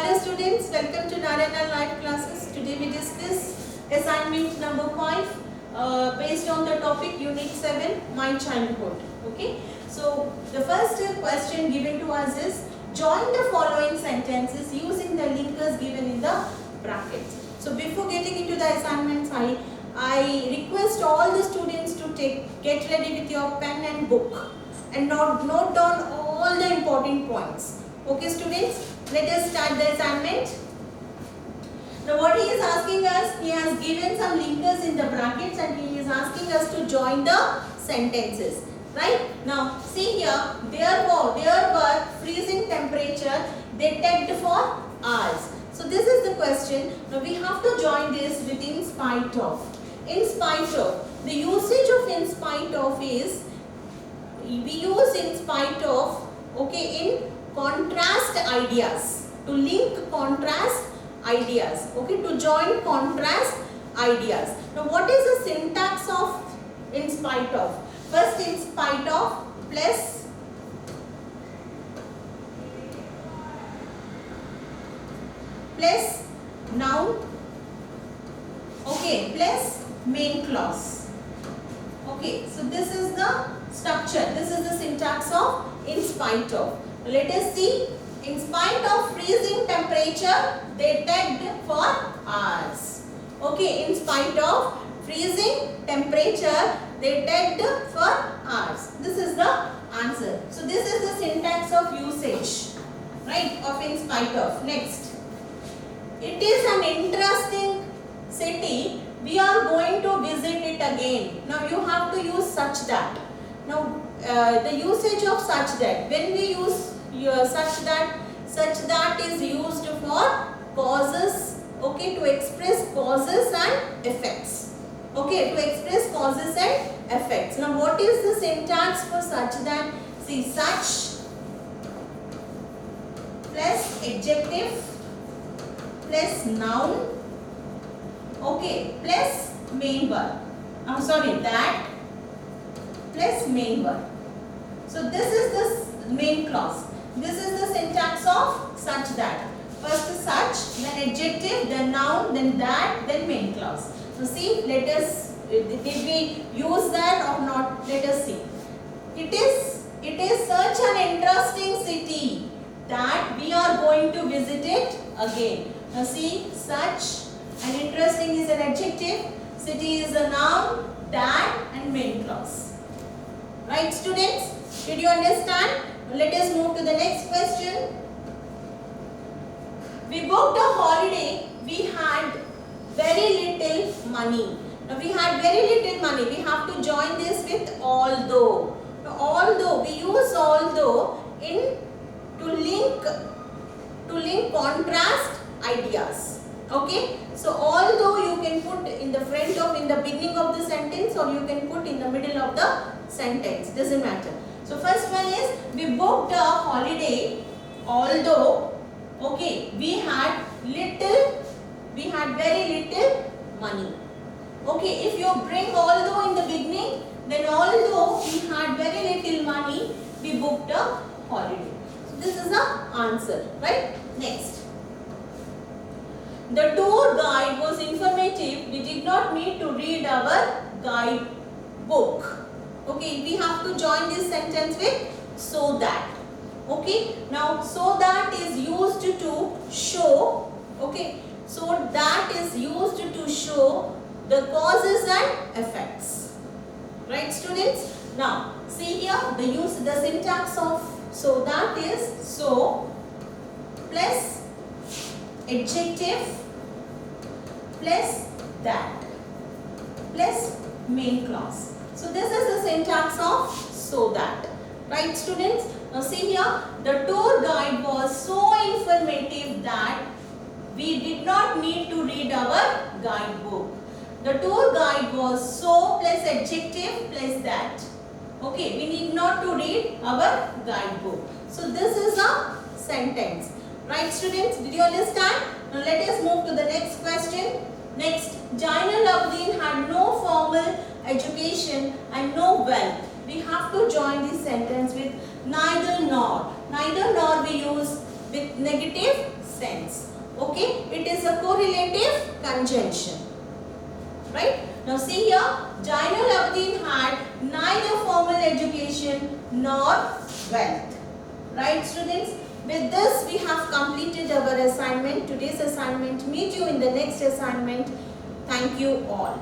dear students, welcome to Narayana Live Classes. Today we discuss assignment number 5 based on the topic Unit 7, My Childhood. Okay. So the first question given to us is, join the following sentences using the linkers given in the brackets. So before getting into the assignments, I request all the students to get ready with your pen and book and note down all the important points. Okay students, let us start the assignment. Now what he is asking us, he has given some linkers in the brackets and he is asking us to join the sentences. Right? Now see here, there were freezing temperature detected for hours. So this is the question. Now we have to join this with in spite of. In spite of. The usage of in spite of is, we use in spite of, okay, in contrast ideas, to link contrast ideas, okay, to join contrast ideas. Now what is the syntax of in spite of? First, in spite of plus noun, okay, plus main clause. Okay, so this is the structure, this is the syntax of in spite of. Let us see. In spite of freezing temperature detected for hours. Okay, in spite of freezing temperature detected for hours. This is the answer. So this is the syntax of usage, right, of in spite of. Next, it is an interesting city. We are going to visit it again. Now you have to use such that. Now the usage of such that, when we use such that is used for causes, okay, to express causes and effects, okay, to express causes and effects. Now what is the syntax for such that? See, such plus adjective plus noun, okay, plus main verb. That plus main verb. So this is the main clause. This is the syntax of such that. First such, then adjective, then noun, then that, then main clause. So see, let us, did we use that or not? Let us see. It is such an interesting city that we are going to visit it again. Now see, such and interesting is an adjective, city is a noun, that and main clause. Right students? Did you understand? Let us move to the next question. We booked a holiday. We had very little money. Now we had very little money. We have to join this with although. Now although, we use although to link contrast ideas. Okay. So although you can put in the in the beginning of the sentence, or you can put in the middle of the sentence. Doesn't matter. So first one is, we booked a holiday although, okay, we had very little money. Okay, if you bring although in the beginning, then although we had very little money, we booked a holiday. So this is the answer, right? Next. The tour guide was informative. We did not need to read our guide book. Okay, we have to join this sentence with so that. Okay, now so that is used to show, okay, so that is used to show the causes and effects. Right students? Now see here, the syntax of so that is so plus adjective plus that plus main clause. So this is the syntax of so that. Right students? Now see here, the tour guide was so informative that we did not need to read our guidebook. The tour guide was so plus adjective plus that. Okay, we need not to read our guidebook. So this is a sentence. Right students? Did you understand? Now let us move to the next question. Next, Jainal Abdin had no formal education and no wealth. We have to join this sentence with neither nor. Neither nor we use with negative sense. a correlative conjunction. Right? Now see here, Jainul Abidin had neither formal education nor wealth. Right, students? With this we have completed our assignment, today's assignment. Meet you in the next assignment. Thank you all.